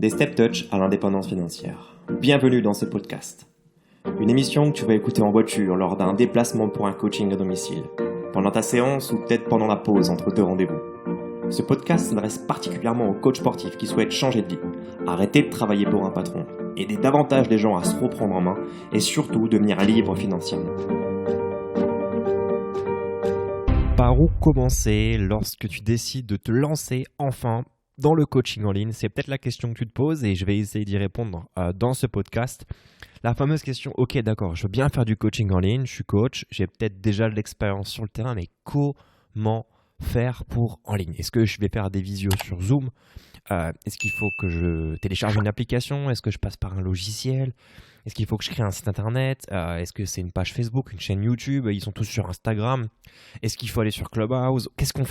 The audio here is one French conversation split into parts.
Des Step Touch à l'indépendance financière. Bienvenue dans ce podcast. Une émission que tu vas écouter en voiture lors d'un déplacement pour un coaching à domicile, pendant ta séance ou peut-être pendant la pause entre deux rendez-vous. Ce podcast s'adresse particulièrement aux coachs sportifs qui souhaitent changer de vie, arrêter de travailler pour un patron, aider davantage les gens à se reprendre en main et surtout devenir libre financièrement. Par où commencer lorsque tu décides de te lancer enfin dans le coaching en ligne? C'est peut-être la question que tu te poses et je vais essayer d'y répondre dans ce podcast. La fameuse question, ok d'accord, je veux bien faire du coaching en ligne, je suis coach, j'ai peut-être déjà de l'expérience sur le terrain, mais comment faire pour en ligne? Est-ce que je vais faire des visios sur Zoom? Est-ce qu'il faut que je télécharge une application? Est-ce que je passe par un logiciel? Est-ce qu'il faut que je crée un site internet? Est-ce que c'est une page Facebook, une chaîne YouTube? Ils sont tous sur Instagram. Est-ce qu'il faut aller sur Clubhouse? Qu'est-ce qu'on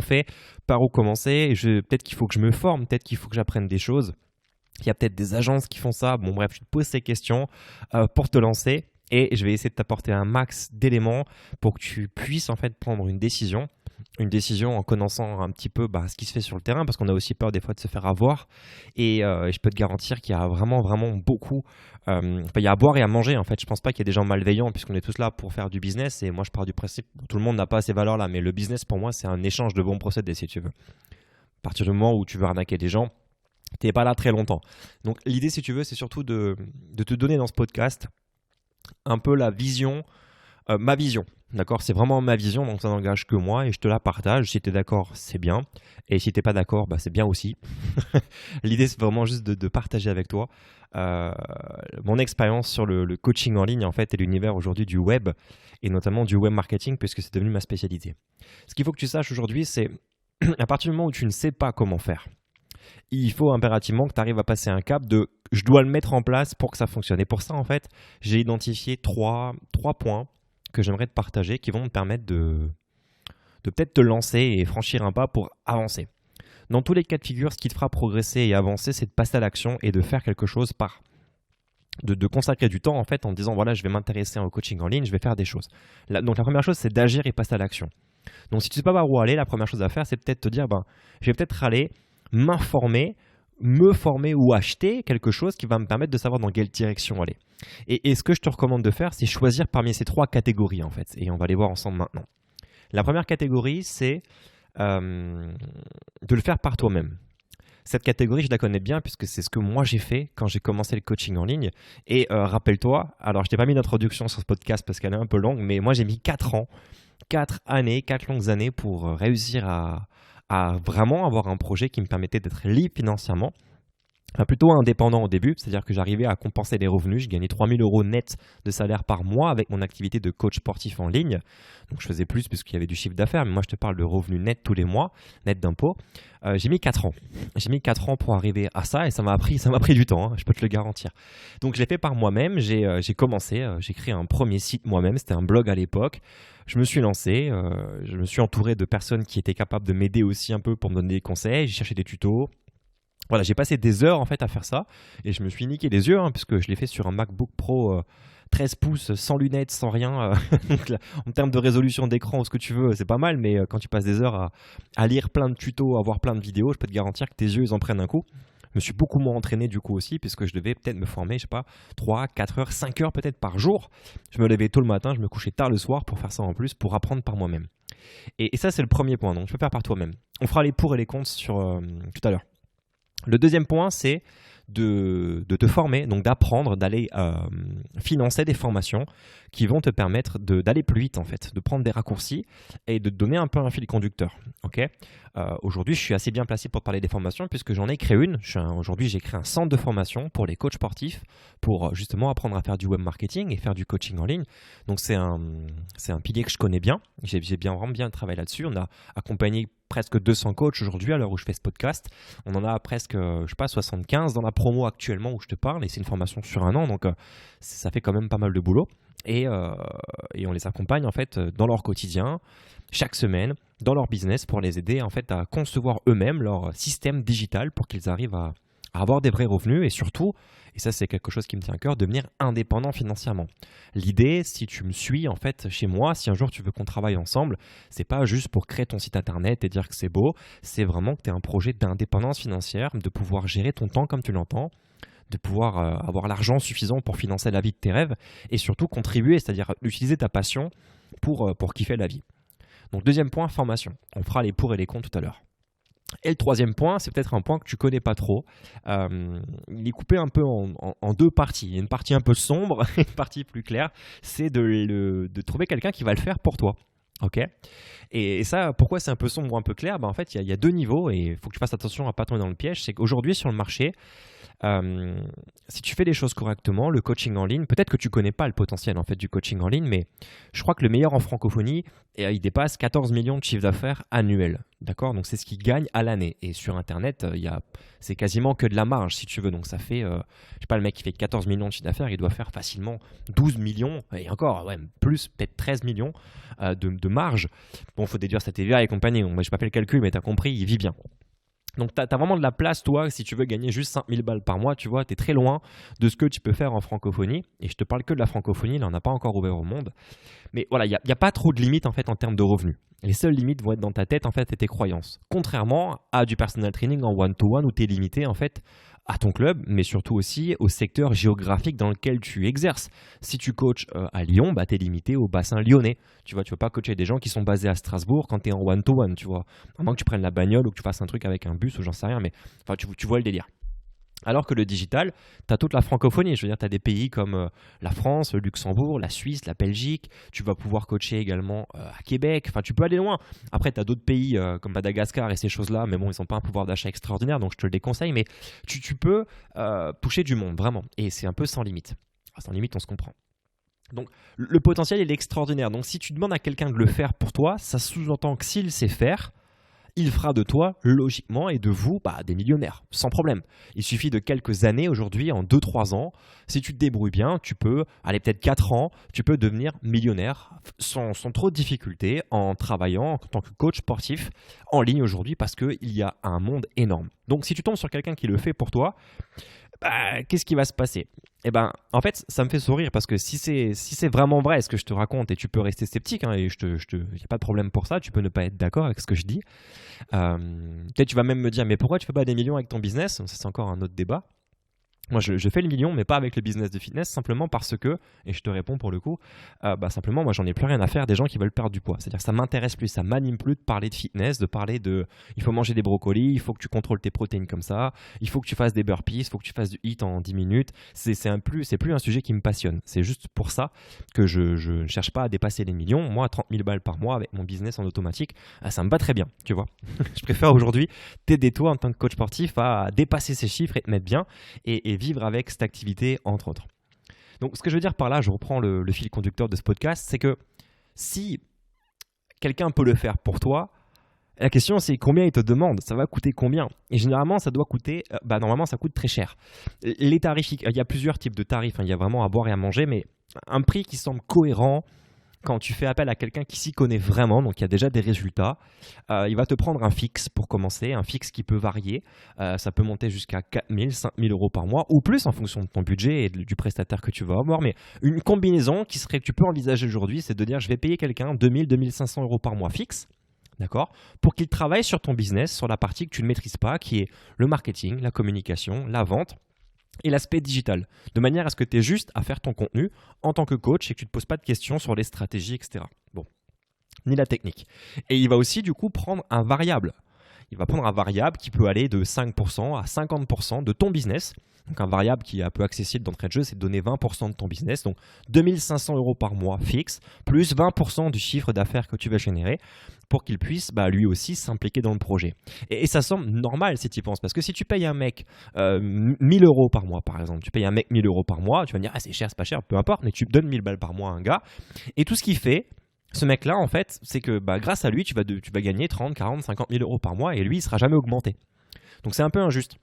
fait? Par où commencer? Peut-être qu'il faut que je me forme, peut-être qu'il faut que j'apprenne des choses. Il y a peut-être des agences qui font ça. Bon bref, je te pose ces questions pour te lancer et je vais essayer de t'apporter un max d'éléments pour que tu puisses en fait prendre une décision en connaissant un petit peu ce qui se fait sur le terrain, parce qu'on a aussi peur des fois de se faire avoir. Et je peux te garantir qu'il y a vraiment beaucoup, il y a à boire et à manger en fait. Je pense pas qu'il y ait des gens malveillants puisqu'on est tous là pour faire du business, et moi je pars du principe que tout le monde n'a pas ces valeurs là, mais le business pour moi c'est un échange de bons procédés si tu veux. À partir du moment où tu veux arnaquer des gens, tu n'es pas là très longtemps. Donc l'idée si tu veux c'est surtout de te donner dans ce podcast un peu la vision, ma vision. D'accord, c'est vraiment ma vision, donc ça n'engage que moi et je te la partage. Si tu es d'accord, c'est bien. Et si tu n'es pas d'accord, c'est bien aussi. L'idée, c'est vraiment juste de partager avec toi mon expérience sur le coaching en ligne en fait, et l'univers aujourd'hui du web, et notamment du web marketing, puisque c'est devenu ma spécialité. Ce qu'il faut que tu saches aujourd'hui, c'est à partir du moment où tu ne sais pas comment faire, il faut impérativement que tu arrives à passer un cap de « je dois le mettre en place pour que ça fonctionne ». Et pour ça, en fait, j'ai identifié trois points que j'aimerais te partager qui vont te permettre de peut-être te lancer et franchir un pas pour avancer. Dans tous les cas de figure, ce qui te fera progresser et avancer, c'est de passer à l'action et de faire quelque chose de consacrer du temps en fait en te disant voilà, je vais m'intéresser au coaching en ligne, je vais faire des choses. Donc la première chose, c'est d'agir et passer à l'action. Donc si tu ne sais pas par où aller, la première chose à faire, c'est peut-être te dire je vais peut-être aller m'informer, me former ou acheter quelque chose qui va me permettre de savoir dans quelle direction aller. Et ce que je te recommande de faire, c'est choisir parmi ces trois catégories en fait. Et on va les voir ensemble maintenant. La première catégorie, c'est de le faire par toi-même. Cette catégorie, je la connais bien puisque c'est ce que moi j'ai fait quand j'ai commencé le coaching en ligne. Et rappelle-toi, alors je t'ai pas mis d'introduction sur ce podcast parce qu'elle est un peu longue, mais moi j'ai mis 4 longues années pour réussir à vraiment avoir un projet qui me permettait d'être libre financièrement. Plutôt indépendant au début, c'est-à-dire que j'arrivais à compenser les revenus. Je gagnais 3 000 € net de salaire par mois avec mon activité de coach sportif en ligne. Donc je faisais plus puisqu'il y avait du chiffre d'affaires, mais moi je te parle de revenus net tous les mois, net d'impôts. J'ai mis 4 ans. J'ai mis 4 ans pour arriver à ça et ça m'a pris du temps, je peux te le garantir. Donc je l'ai fait par moi-même, j'ai commencé, j'ai créé un premier site moi-même, c'était un blog à l'époque. Je me suis lancé, je me suis entouré de personnes qui étaient capables de m'aider aussi un peu pour me donner des conseils, j'ai cherché des tutos. Voilà, j'ai passé des heures en fait à faire ça et je me suis niqué les yeux puisque je l'ai fait sur un MacBook Pro 13 pouces, sans lunettes, sans rien. Donc là, en termes de résolution d'écran ou ce que tu veux, c'est pas mal, mais quand tu passes des heures à lire plein de tutos, à voir plein de vidéos, je peux te garantir que tes yeux ils en prennent un coup. Je me suis beaucoup moins entraîné du coup aussi puisque je devais peut-être me former, 3, 4 heures, 5 heures peut-être par jour. Je me levais tôt le matin, je me couchais tard le soir pour faire ça en plus, pour apprendre par moi-même. Et ça c'est le premier point, donc tu peux faire par toi-même. On fera les pour et les contre sur tout à l'heure. Le deuxième point, c'est de te former, donc d'apprendre, d'aller financer des formations qui vont te permettre d'aller plus vite en fait, de prendre des raccourcis et de te donner un peu un fil conducteur. Okay, aujourd'hui, je suis assez bien placé pour te parler des formations puisque j'en ai créé une. Aujourd'hui, j'ai créé un centre de formation pour les coachs sportifs pour justement apprendre à faire du web marketing et faire du coaching en ligne. Donc c'est un pilier que je connais bien. J'ai vraiment bien travaillé là-dessus. On a accompagné presque 200 coachs aujourd'hui à l'heure où je fais ce podcast. On en a presque, 75 dans la promo actuellement où je te parle et c'est une formation sur 1 an, donc ça fait quand même pas mal de boulot. Et on les accompagne en fait dans leur quotidien, chaque semaine, dans leur business pour les aider en fait à concevoir eux-mêmes leur système digital pour qu'ils arrivent à avoir des vrais revenus et surtout, et ça c'est quelque chose qui me tient à cœur, devenir indépendant financièrement. L'idée, si tu me suis en fait chez moi, si un jour tu veux qu'on travaille ensemble, c'est pas juste pour créer ton site internet et dire que c'est beau, c'est vraiment que tu as un projet d'indépendance financière, de pouvoir gérer ton temps comme tu l'entends, de pouvoir avoir l'argent suffisant pour financer la vie de tes rêves et surtout contribuer, c'est-à-dire utiliser ta passion pour kiffer la vie. Donc deuxième point, formation. On fera les pour et les contre tout à l'heure. Et le troisième point, c'est peut-être un point que tu connais pas trop. Il est coupé un peu en deux parties. Il y a une partie un peu sombre et une partie plus claire. C'est de trouver quelqu'un qui va le faire pour toi. Ok. Et ça, pourquoi c'est un peu sombre ou un peu clair? En fait, il y a deux niveaux et il faut que tu fasses attention à ne pas tomber dans le piège. C'est qu'aujourd'hui, sur le marché, si tu fais les choses correctement, le coaching en ligne, peut-être que tu ne connais pas le potentiel en fait du coaching en ligne, mais je crois que le meilleur en francophonie, il dépasse 14 millions de chiffre d'affaires annuel. D'accord? Donc c'est ce qu'il gagne à l'année. Et sur Internet, c'est quasiment que de la marge si tu veux. Donc ça fait, je sais pas, le mec qui fait 14 millions de chiffre d'affaires, il doit faire facilement 12 millions, et encore, ouais, plus, peut-être 13 millions de marge. Bon, il faut déduire sa TVA et compagnie. Moi, je n'ai pas fait le calcul, mais tu as compris, il vit bien. Donc, tu as vraiment de la place, toi, si tu veux gagner juste 5000 balles par mois, tu vois, tu es très loin de ce que tu peux faire en francophonie. Et je te parle que de la francophonie, là, on n'a pas encore ouvert au monde. Mais voilà, il n'y a pas trop de limites, en fait, en termes de revenus. Les seules limites vont être dans ta tête, en fait, et tes croyances. Contrairement à du personal training en one-to-one où tu es limité, en fait, à ton club, mais surtout aussi au secteur géographique dans lequel tu exerces. Si tu coaches à Lyon, tu es limité au bassin lyonnais. Tu vois, tu ne peux pas coacher des gens qui sont basés à Strasbourg quand tu es en one-to-one, tu vois. À moins que tu prennes la bagnole ou que tu fasses un truc avec un bus ou j'en sais rien, mais enfin, tu vois le délire. Alors que le digital, tu as toute la francophonie. Je veux dire, tu as des pays comme la France, le Luxembourg, la Suisse, la Belgique. Tu vas pouvoir coacher également à Québec. Enfin, tu peux aller loin. Après, tu as d'autres pays comme Madagascar et ces choses-là. Mais bon, ils n'ont pas un pouvoir d'achat extraordinaire, donc je te le déconseille. Mais tu peux toucher du monde, vraiment. Et c'est un peu sans limite. Enfin, sans limite, on se comprend. Donc, le potentiel, il est extraordinaire. Donc, si tu demandes à quelqu'un de le faire pour toi, ça sous-entend que s'il sait faire, il fera de toi, logiquement, et de vous, des millionnaires, sans problème. Il suffit de quelques années aujourd'hui, en 2-3 ans. Si tu te débrouilles bien, tu peux, allez, peut-être 4 ans, tu peux devenir millionnaire sans trop de difficultés en travaillant en tant que coach sportif en ligne aujourd'hui parce qu'il y a un monde énorme. Donc, si tu tombes sur quelqu'un qui le fait pour toi, qu'est-ce qui va se passer? En fait, ça me fait sourire parce que si c'est vraiment vrai ce que je te raconte, et tu peux rester sceptique, hein, et il n'y a pas de problème pour ça, tu peux ne pas être d'accord avec ce que je dis. Peut-être tu vas même me dire, mais pourquoi tu fais pas des millions avec ton business? Ça, c'est encore un autre débat. Moi, je fais le million, mais pas avec le business de fitness, simplement parce que, et je te réponds pour le coup, simplement, moi, j'en ai plus rien à faire des gens qui veulent perdre du poids. C'est-à-dire que ça m'intéresse plus, ça m'anime plus de parler de fitness, de parler de, il faut manger des brocolis, il faut que tu contrôles tes protéines comme ça, il faut que tu fasses des burpees, il faut que tu fasses du HIIT en 10 minutes. C'est plus un sujet qui me passionne. C'est juste pour ça que je ne cherche pas à dépasser les millions. Moi, 30 000 balles par mois avec mon business en automatique, ça me va très bien, tu vois. Je préfère aujourd'hui t'aider toi en tant que coach sportif à dépasser ces chiffres et te mettre bien et vivre avec cette activité, entre autres. Donc, ce que je veux dire par là, je reprends le fil conducteur de ce podcast, c'est que si quelqu'un peut le faire pour toi, la question c'est combien il te demande, ça va coûter combien? Et généralement, ça doit coûter, normalement, ça coûte très cher. Les tarifs, il y a plusieurs types de tarifs, il y a vraiment à boire et à manger, mais un prix qui semble cohérent, quand tu fais appel à quelqu'un qui s'y connaît vraiment, donc il y a déjà des résultats, il va te prendre un fixe pour commencer, un fixe qui peut varier. Ça peut monter jusqu'à 4 000, 5 000 euros par mois ou plus en fonction de ton budget et du prestataire que tu vas avoir. Mais une combinaison que tu peux envisager aujourd'hui, c'est de dire je vais payer quelqu'un 2 000, 2 500 euros par mois fixe. D'accord? Pour qu'il travaille sur ton business, sur la partie que tu ne maîtrises pas, qui est le marketing, la communication, la vente et l'aspect digital, de manière à ce que tu aies juste à faire ton contenu en tant que coach et que tu ne te poses pas de questions sur les stratégies, etc. Bon, ni la technique. Et il va aussi du coup prendre un variable. Il va prendre un variable qui peut aller de 5% à 50% de ton business. Donc un variable qui est un peu accessible d'entrée de jeu, c'est de donner 20% de ton business. Donc 2 500 euros par mois fixe, plus 20% du chiffre d'affaires que tu vas générer pour qu'il puisse lui aussi s'impliquer dans le projet. Et ça semble normal si tu y penses. Parce que si tu payes un mec 1 000 euros par mois, par exemple, tu payes un mec 1 000 euros par mois, tu vas me dire c'est cher, c'est pas cher, peu importe, mais tu donnes 1 000 balles par mois à un gars. Et tout ce qu'il fait, ce mec-là, en fait, c'est que grâce à lui, tu vas gagner 30, 40, 50 000 euros par mois et lui, il ne sera jamais augmenté. Donc c'est un peu injuste.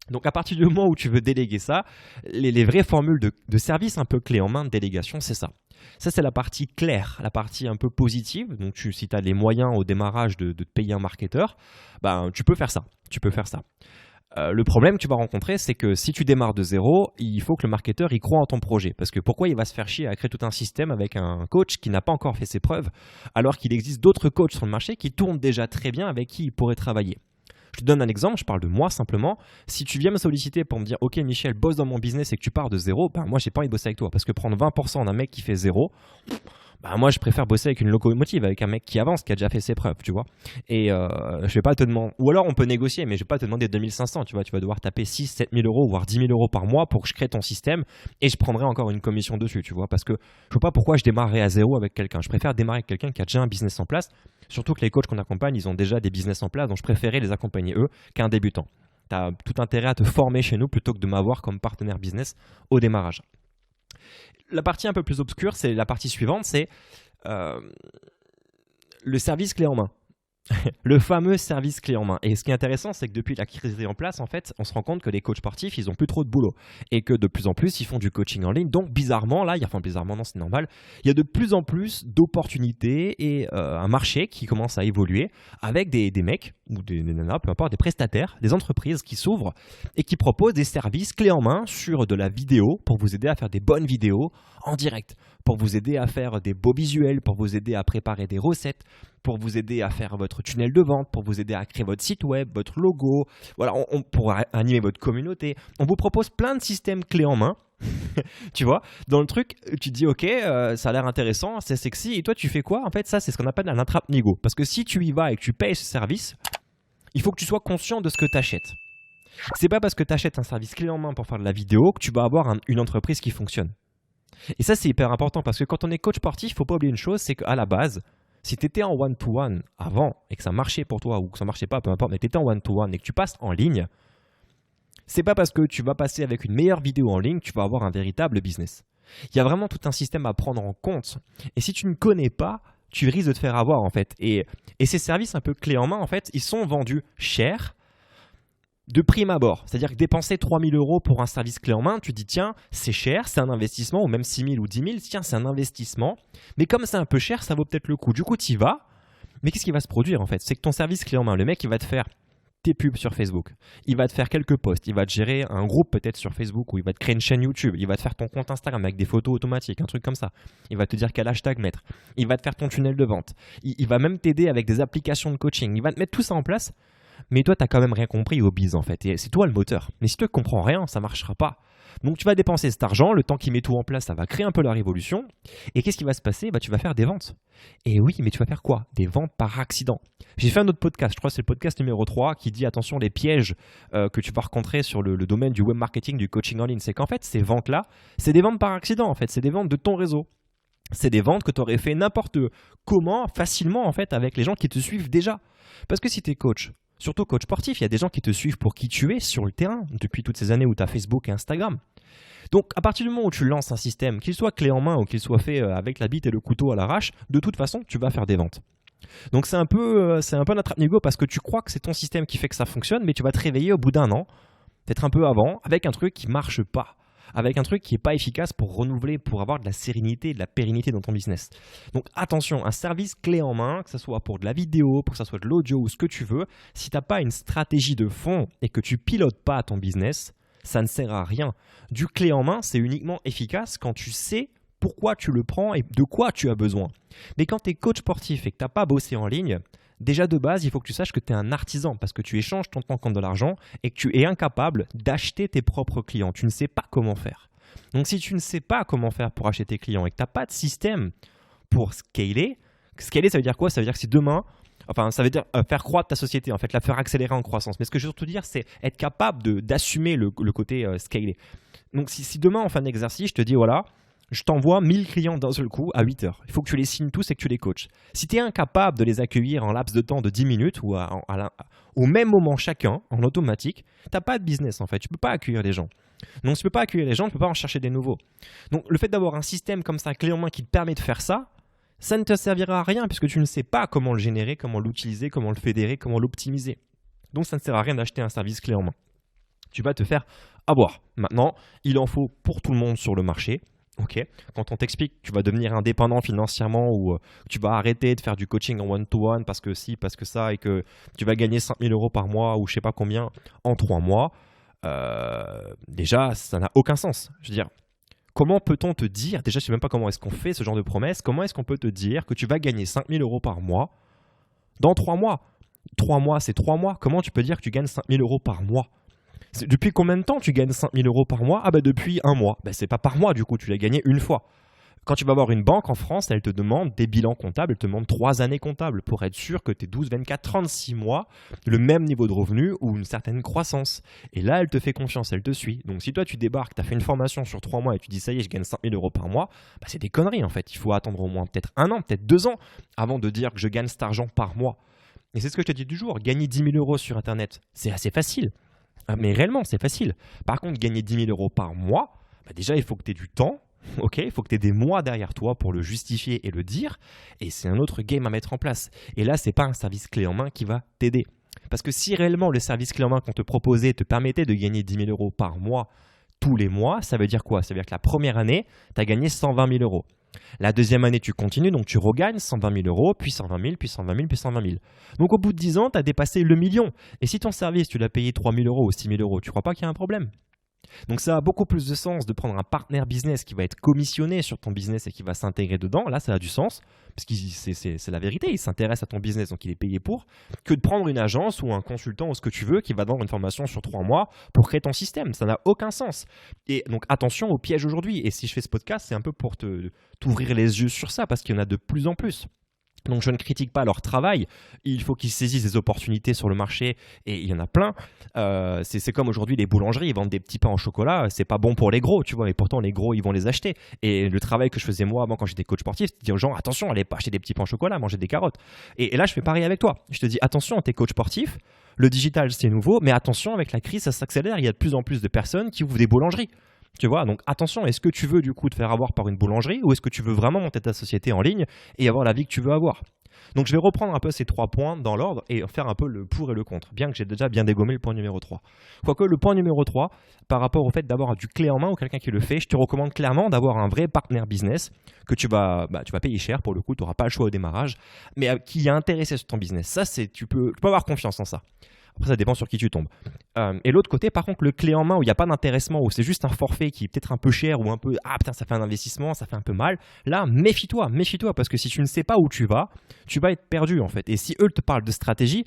Donc à partir du moment où tu veux déléguer ça, les vraies formules de service un peu clés en main de délégation, c'est ça. Ça, c'est la partie claire, la partie un peu positive. Donc si tu as les moyens au démarrage de te payer un marketeur, tu peux faire ça. Le problème que tu vas rencontrer, c'est que si tu démarres de zéro, il faut que le marketeur y croit en ton projet. Parce que pourquoi il va se faire chier à créer tout un système avec un coach qui n'a pas encore fait ses preuves, alors qu'il existe d'autres coachs sur le marché qui tournent déjà très bien, avec qui il pourrait travailler. Je te donne un exemple, je parle de moi simplement. Si tu viens me solliciter pour me dire « Ok Michel, bosse dans mon business » et que tu pars de zéro, ben moi j'ai pas envie de bosser avec toi. Parce que prendre 20% d'un mec qui fait zéro, bah moi je préfère bosser avec une locomotive, avec un mec qui avance, qui a déjà fait ses preuves, tu vois. Et je vais pas te demander, ou alors on peut négocier, mais je vais pas te demander 2500, tu vois. Tu vas devoir taper 6-7 000 euros, voire 10 000 euros par mois pour que je crée ton système et je prendrai encore une commission dessus, tu vois. Parce que je vois pas pourquoi je démarrerais à zéro avec quelqu'un. Je préfère démarrer avec quelqu'un qui a déjà un business en place, surtout que les coachs qu'on accompagne, ils ont déjà des business en place, donc je préférais les accompagner eux qu'un débutant. Tu as tout intérêt à te former chez nous plutôt que de m'avoir comme partenaire business au démarrage. La partie un peu plus obscure, c'est la partie suivante, c'est le service clé en main. Le fameux service clé en main. Et ce qui est intéressant, c'est que depuis la crise est en place, en fait, on se rend compte que les coachs sportifs, ils ont plus trop de boulot. Et que de plus en plus, ils font du coaching en ligne. Donc, bizarrement, là, bizarrement, non, c'est normal, il y a de plus en plus d'opportunités et un marché qui commence à évoluer avec des mecs, ou des nanas, peu importe, des prestataires, des entreprises qui s'ouvrent et qui proposent des services clés en main sur de la vidéo pour vous aider à faire des bonnes vidéos en direct, pour vous aider à faire des beaux visuels, pour vous aider à préparer des recettes, pour vous aider à faire votre tunnel de vente, pour vous aider à créer votre site web, votre logo, voilà, pour animer votre communauté. On vous propose plein de systèmes clés en main, tu vois. Dans le truc, tu te dis ok, ça a l'air intéressant, c'est sexy, et toi tu fais quoi? En fait, ça c'est ce qu'on appelle un attrape-nigo. Parce que si tu y vas et que tu payes ce service, il faut que tu sois conscient de ce que tu achètes. C'est pas parce que tu achètes un service clé en main pour faire de la vidéo que tu vas avoir une entreprise qui fonctionne. Et ça, c'est hyper important parce que quand on est coach sportif, il ne faut pas oublier une chose, c'est qu'à la base, si tu étais en one-to-one avant et que ça marchait pour toi ou que ça ne marchait pas, peu importe, mais tu étais en one-to-one et que tu passes en ligne, c'est pas parce que tu vas passer avec une meilleure vidéo en ligne que tu vas avoir un véritable business. Il y a vraiment tout un système à prendre en compte. Et si tu ne connais pas, tu risques de te faire avoir en fait. Et ces services un peu clés en main, en fait, ils sont vendus cher, de prime abord. C'est-à-dire que dépenser 3 000 euros pour un service clé en main, tu dis tiens, c'est cher, c'est un investissement, ou même 6 000 ou 10 000, tiens, c'est un investissement. Mais comme c'est un peu cher, ça vaut peut-être le coup. Du coup, tu y vas. Mais qu'est-ce qui va se produire en fait? C'est que ton service clé en main, le mec, il va te faire tes pubs sur Facebook, il va te faire quelques posts, il va te gérer un groupe peut-être sur Facebook, ou il va te créer une chaîne YouTube, il va te faire ton compte Instagram avec des photos automatiques, un truc comme ça. Il va te dire quel hashtag mettre, il va te faire ton tunnel de vente, il va même t'aider avec des applications de coaching, il va te mettre tout ça en place. Mais toi, tu n'as quand même rien compris au biz en fait. Et c'est toi le moteur. Mais si tu ne comprends rien, ça ne marchera pas. Donc tu vas dépenser cet argent, le temps qu'il met tout en place, ça va créer un peu la révolution. Et qu'est-ce qui va se passer? Tu vas faire des ventes. Et oui, mais tu vas faire quoi? Des ventes par accident. J'ai fait un autre podcast, je crois que c'est le podcast numéro 3, qui dit attention les pièges que tu vas rencontrer sur le domaine du web marketing, du coaching en ligne. C'est qu'en fait, ces ventes-là, c'est des ventes par accident en fait. C'est des ventes de ton réseau. C'est des ventes que tu aurais fait n'importe comment, facilement en fait, avec les gens qui te suivent déjà. Parce que si tu es coach, surtout coach sportif, il y a des gens qui te suivent pour qui tu es sur le terrain depuis toutes ces années où tu as Facebook et Instagram. Donc à partir du moment où tu lances un système, qu'il soit clé en main ou qu'il soit fait avec la bite et le couteau à l'arrache, de toute façon tu vas faire des ventes. Donc c'est un peu un attrape-nigo parce que tu crois que c'est ton système qui fait que ça fonctionne, mais tu vas te réveiller au bout d'un an, peut-être un peu avant, avec un truc qui ne marche pas. Avec un truc qui n'est pas efficace pour renouveler, pour avoir de la sérénité et de la pérennité dans ton business. Donc attention, un service clé en main, que ce soit pour de la vidéo, pour que ce soit de l'audio ou ce que tu veux, si tu n'as pas une stratégie de fond et que tu pilotes pas ton business, ça ne sert à rien. Du clé en main, c'est uniquement efficace quand tu sais pourquoi tu le prends et de quoi tu as besoin. Mais quand tu es coach sportif et que tu n'as pas bossé en ligne, déjà de base, il faut que tu saches que tu es un artisan parce que tu échanges ton temps contre de l'argent et que tu es incapable d'acheter tes propres clients. Tu ne sais pas comment faire. Donc si tu ne sais pas comment faire pour acheter tes clients et que tu n'as pas de système pour scaler, ça veut dire quoi? Ça veut dire que si demain, ça veut dire faire croître ta société, en fait, la faire accélérer en croissance. Mais ce que je veux surtout dire, c'est être capable d'assumer le côté scaler. Donc si demain on fait un exercice, je te dis voilà, je t'envoie 1000 clients d'un seul coup à 8 heures. Il faut que tu les signes tous et que tu les coaches. Si tu es incapable de les accueillir en laps de temps de 10 minutes ou au même moment chacun, en automatique, tu n'as pas de business en fait. Tu ne peux pas accueillir les gens. Donc si tu ne peux pas accueillir les gens, tu ne peux pas en chercher des nouveaux. Donc le fait d'avoir un système comme ça, clé en main, qui te permet de faire ça, ça ne te servira à rien puisque tu ne sais pas comment le générer, comment l'utiliser, comment le fédérer, comment l'optimiser. Donc ça ne sert à rien d'acheter un service clé en main. Tu vas te faire avoir. Maintenant, il en faut pour tout le monde sur le marché. Ok, quand on t'explique que tu vas devenir indépendant financièrement ou que tu vas arrêter de faire du coaching en one-to-one parce que si, parce que ça, et que tu vas gagner 5 000 euros par mois ou je sais pas combien en 3 mois, déjà, ça n'a aucun sens. Je veux dire, comment peut-on te dire, déjà je sais même pas comment est-ce qu'on fait ce genre de promesse, comment est-ce qu'on peut te dire que tu vas gagner 5 000 euros par mois dans 3 mois? 3 mois, c'est 3 mois. Comment tu peux dire que tu gagnes 5 000 euros par mois? Depuis combien de temps tu gagnes 5 000 euros par mois? Ah bah depuis un mois. Bah c'est pas par mois du coup, tu l'as gagné une fois. Quand tu vas voir une banque en France, elle te demande des bilans comptables, elle te demande 3 années comptables pour être sûr que tu es 12, 24, 36 mois, le même niveau de revenu ou une certaine croissance. Et là, elle te fait confiance, elle te suit. Donc si toi tu débarques, tu as fait une formation sur 3 mois et tu dis ça y est, je gagne 5 000 euros par mois, bah, c'est des conneries en fait. Il faut attendre au moins peut-être 1 an, peut-être 2 ans avant de dire que je gagne cet argent par mois. Et c'est ce que je te dis toujours, gagner 10 000 euros sur Internet, c'est assez facile. Mais réellement, c'est facile. Par contre, gagner 10 000 euros par mois, bah déjà, il faut que tu aies du temps. Ok, il faut que tu aies des mois derrière toi pour le justifier et le dire. Et c'est un autre game à mettre en place. Et là, ce n'est pas un service clé en main qui va t'aider. Parce que si réellement le service clé en main qu'on te proposait te permettait de gagner 10 000 euros par mois tous les mois, ça veut dire quoi? Ça veut dire que la première année, tu as gagné 120 000 euros. La deuxième année, tu continues, donc tu regagnes 120 000 euros, puis 120 000, puis 120 000, puis 120 000. Donc au bout de 10 ans, tu as dépassé le million. Et si ton service, tu l'as payé 3 000 euros ou 6 000 euros, tu ne crois pas qu'il y a un problème? Donc ça a beaucoup plus de sens de prendre un partenaire business qui va être commissionné sur ton business et qui va s'intégrer dedans. Là, ça a du sens, parce que c'est la vérité, il s'intéresse à ton business, donc il est payé pour, que de prendre une agence ou un consultant ou ce que tu veux qui va vendre une formation sur 3 mois pour créer ton système. Ça n'a aucun sens. Et donc attention au piège aujourd'hui. Et si je fais ce podcast, c'est un peu pour t'ouvrir les yeux sur ça, parce qu'il y en a de plus en plus. Donc je ne critique pas leur travail, il faut qu'ils saisissent des opportunités sur le marché et il y en a plein. C'est comme aujourd'hui les boulangeries, ils vendent des petits pains au chocolat, c'est pas bon pour les gros, tu vois, et pourtant les gros ils vont les acheter. Et le travail que je faisais moi avant quand j'étais coach sportif, c'était de dire aux gens attention, allez pas acheter des petits pains au chocolat, mangez des carottes. Et là je fais pareil avec toi, je te dis attention, t'es coach sportif, le digital c'est nouveau, mais attention avec la crise ça s'accélère, il y a de plus en plus de personnes qui ouvrent des boulangeries. Tu vois, donc attention, est-ce que tu veux du coup te faire avoir par une boulangerie ou est-ce que tu veux vraiment monter ta société en ligne et avoir la vie que tu veux avoir? Donc je vais reprendre un peu ces 3 points dans l'ordre et faire un peu le pour et le contre, bien que j'ai déjà bien dégommé le point numéro 3. Quoique le point numéro 3, par rapport au fait d'avoir du clé en main ou quelqu'un qui le fait, je te recommande clairement d'avoir un vrai partenaire business que tu vas payer cher pour le coup, tu n'auras pas le choix au démarrage, mais qui est intéressé sur ton business. Ça, tu peux avoir confiance en ça. Après, ça dépend sur qui tu tombes. Et l'autre côté, par contre, le clé en main où il n'y a pas d'intéressement, où c'est juste un forfait qui est peut-être un peu cher ou un peu « Ah putain, ça fait un investissement, ça fait un peu mal », là, méfie-toi, parce que si tu ne sais pas où tu vas être perdu en fait. Et si eux te parlent de stratégie,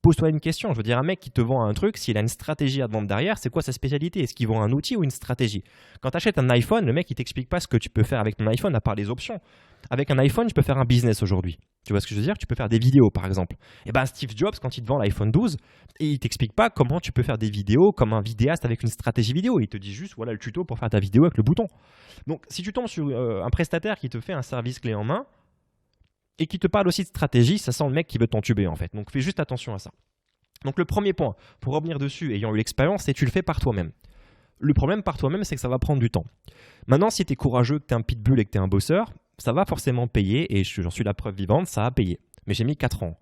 pose-toi une question. Je veux dire, un mec qui te vend un truc, s'il a une stratégie à te vendre derrière, c'est quoi sa spécialité? Est-ce qu'il vend un outil ou une stratégie? Quand tu achètes un iPhone, le mec, il t'explique pas ce que tu peux faire avec ton iPhone à part les options. Avec un iPhone, tu peux faire un business aujourd'hui. Tu vois ce que je veux dire? Tu peux faire des vidéos, par exemple. Et ben Steve Jobs, quand il te vend l'iPhone 12, il t'explique pas comment tu peux faire des vidéos comme un vidéaste avec une stratégie vidéo. Il te dit juste, voilà le tuto pour faire ta vidéo avec le bouton. Donc, si tu tombes sur un prestataire qui te fait un service clé en main, et qui te parle aussi de stratégie, ça sent le mec qui veut t'entuber en fait. Donc fais juste attention à ça. Donc le premier point, pour revenir dessus, ayant eu l'expérience, c'est que tu le fais par toi-même. Le problème par toi-même, c'est que ça va prendre du temps. Maintenant, si tu es courageux, que tu es un pitbull et que tu es un bosseur, ça va forcément payer, et j'en suis la preuve vivante, ça a payé. Mais j'ai mis 4 ans.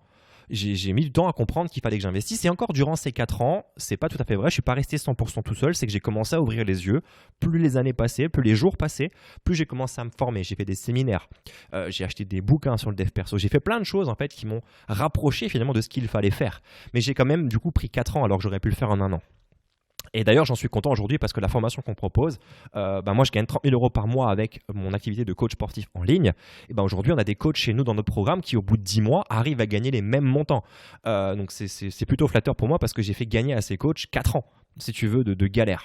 J'ai mis du temps à comprendre qu'il fallait que j'investisse. Et encore, durant ces 4 ans, c'est pas tout à fait vrai, je suis pas resté 100% tout seul, c'est que j'ai commencé à ouvrir les yeux. Plus les années passaient, plus les jours passaient, plus j'ai commencé à me former. J'ai fait des séminaires, j'ai acheté des bouquins sur le dev perso, j'ai fait plein de choses en fait qui m'ont rapproché finalement de ce qu'il fallait faire. Mais j'ai quand même du coup pris 4 ans alors que j'aurais pu le faire en 1 an. Et d'ailleurs, j'en suis content aujourd'hui parce que la formation qu'on propose, moi je gagne 30 000 euros par mois avec mon activité de coach sportif en ligne. Et aujourd'hui, on a des coachs chez nous dans notre programme qui, au bout de 10 mois, arrivent à gagner les mêmes montants. Donc c'est plutôt flatteur pour moi parce que j'ai fait gagner à ces coachs 4 ans, si tu veux, de galère.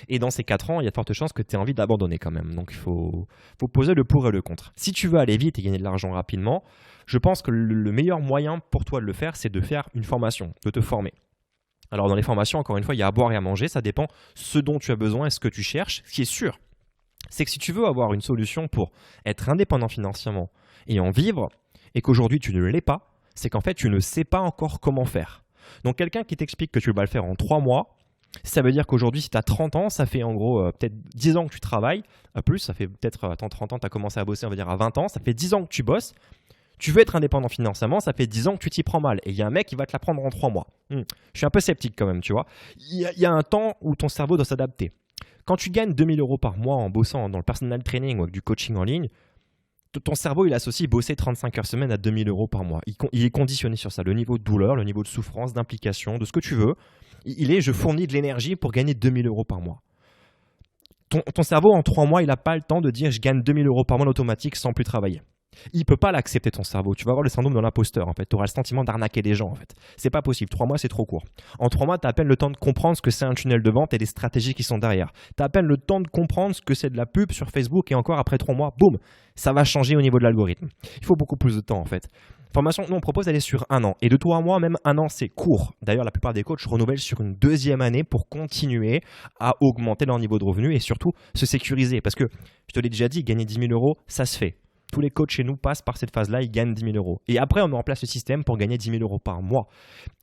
Et dans ces 4 ans, il y a de fortes chances que tu aies envie d'abandonner quand même. Donc il faut poser le pour et le contre. Si tu veux aller vite et gagner de l'argent rapidement, je pense que le meilleur moyen pour toi de le faire, c'est de faire une formation, de te former. Alors dans les formations, encore une fois, il y a à boire et à manger, ça dépend ce dont tu as besoin et ce que tu cherches. Ce qui est sûr, c'est que si tu veux avoir une solution pour être indépendant financièrement et en vivre, et qu'aujourd'hui tu ne l'es pas, c'est qu'en fait tu ne sais pas encore comment faire. Donc quelqu'un qui t'explique que tu vas le faire en 3 mois, ça veut dire qu'aujourd'hui si tu as 30 ans, ça fait en gros peut-être 10 ans que tu travailles, plus, ça fait peut-être, 30 ans, tu as commencé à bosser, on va dire à 20 ans, ça fait 10 ans que tu bosses. Tu veux être indépendant financièrement, ça fait 10 ans que tu t'y prends mal. Et il y a un mec qui va te l'apprendre en 3 mois. Je suis un peu sceptique quand même, tu vois. Il y a un temps où ton cerveau doit s'adapter. Quand tu gagnes 2000 euros par mois en bossant dans le personal training ou avec du coaching en ligne, ton cerveau, il associe bosser 35 heures semaine à 2000 euros par mois. Il est conditionné sur ça. Le niveau de douleur, le niveau de souffrance, d'implication, de ce que tu veux, je fournis de l'énergie pour gagner 2000 euros par mois. Ton cerveau, en 3 mois, il n'a pas le temps de dire je gagne 2000 euros par mois en automatique sans plus travailler. Il ne peut pas l'accepter, ton cerveau. Tu vas avoir le syndrome de l'imposteur, en fait. Tu auras le sentiment d'arnaquer des gens, en fait. C'est pas possible. 3 mois, c'est trop court. En 3 mois, tu as à peine le temps de comprendre ce que c'est un tunnel de vente et les stratégies qui sont derrière. Tu as à peine le temps de comprendre ce que c'est de la pub sur Facebook et encore après 3 mois, boum, ça va changer au niveau de l'algorithme. Il faut beaucoup plus de temps, en fait. Formation, nous, on propose d'aller sur 1 an. Et de 3 mois, même 1 an, c'est court. D'ailleurs, la plupart des coachs renouvellent sur une 2e année pour continuer à augmenter leur niveau de revenu et surtout se sécuriser. Parce que, je te l'ai déjà dit, gagner 10 000 euros, ça se fait. Tous les coachs chez nous passent par cette phase-là, ils gagnent 10 000 euros. Et après, on met en place le système pour gagner 10 000 euros par mois.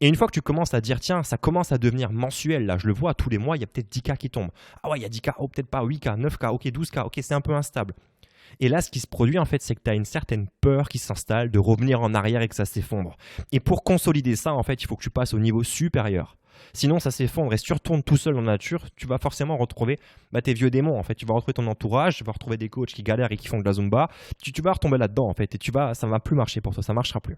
Et une fois que tu commences à dire, tiens, ça commence à devenir mensuel, là, je le vois, tous les mois, il y a peut-être 10K qui tombent. Ah ouais, il y a 10K, oh, peut-être pas 8K, 9K, ok, 12K, ok, c'est un peu instable. Et là, ce qui se produit, en fait, c'est que tu as une certaine peur qui s'installe de revenir en arrière et que ça s'effondre. Et pour consolider ça, en fait, il faut que tu passes au niveau supérieur. Sinon, ça s'effondre et si tu retournes tout seul dans la nature, tu vas forcément retrouver tes vieux démons. En fait, tu vas retrouver ton entourage, tu vas retrouver des coachs qui galèrent et qui font de la Zumba. Tu vas retomber là-dedans, en fait, et ça ne va plus marcher pour toi, ça ne marchera plus.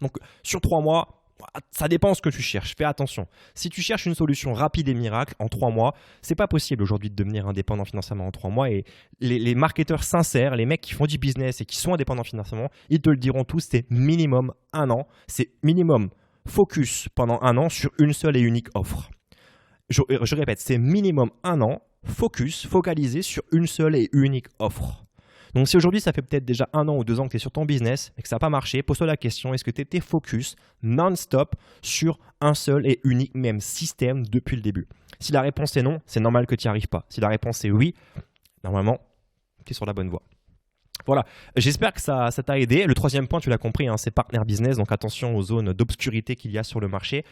Donc, sur 3 mois, ça dépend ce que tu cherches. Fais attention. Si tu cherches une solution rapide et miracle en 3 mois, c'est pas possible aujourd'hui de devenir indépendant financièrement en 3 mois. Et les marketeurs sincères, les mecs qui font du business et qui sont indépendants financièrement, ils te le diront tous, c'est minimum 1 an. C'est minimum focus pendant 1 an sur une seule et unique offre. Je répète, c'est minimum 1 an, focalisé sur une seule et unique offre. Donc si aujourd'hui ça fait peut-être déjà 1 an ou 2 ans que tu es sur ton business et que ça n'a pas marché, pose-toi la question, est-ce que tu étais focus non-stop sur un seul et unique même système depuis le début? Si la réponse est non, c'est normal que tu n'y arrives pas. Si la réponse est oui, normalement, tu es sur la bonne voie. Voilà, j'espère que ça t'a aidé. Le 3e point, tu l'as compris, hein, c'est partner business, donc attention aux zones d'obscurité qu'il y a sur le marché.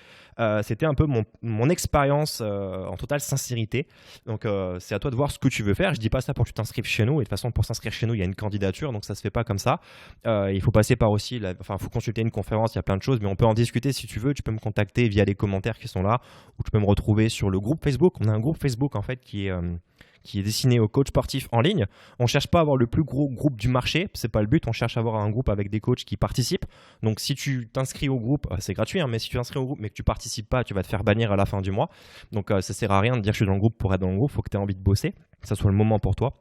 C'était un peu mon expérience en totale sincérité. Donc c'est à toi de voir ce que tu veux faire. Je dis pas ça pour que tu t'inscrives chez nous. Et de toute façon, pour s'inscrire chez nous, il y a une candidature, donc ça se fait pas comme ça. Il faut passer par aussi, il faut consulter une conférence, il y a plein de choses, mais on peut en discuter si tu veux. Tu peux me contacter via les commentaires qui sont là, ou tu peux me retrouver sur le groupe Facebook. On a un groupe Facebook en fait qui est destiné aux coachs sportifs en ligne. On ne cherche pas à avoir le plus gros groupe du marché, c'est pas le but, on cherche à avoir un groupe avec des coachs qui participent. Donc si tu t'inscris au groupe, c'est gratuit, hein, mais si tu t'inscris au groupe mais que tu participes pas, tu vas te faire bannir à la fin du mois. Donc ça sert à rien de dire je suis dans le groupe pour être dans le groupe, il faut que tu aies envie de bosser, que ça soit le moment pour toi.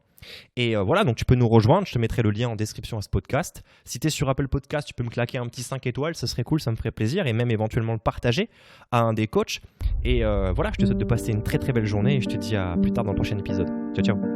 Et voilà, donc tu peux nous rejoindre, je te mettrai le lien en description à ce podcast. Si tu es sur Apple Podcast, tu peux me claquer un petit 5 étoiles, ce serait cool, ça me ferait plaisir, et même éventuellement le partager à un des coachs. Et voilà, je te souhaite de passer une très très belle journée et je te dis à plus tard dans le prochain épisode. Ciao ciao.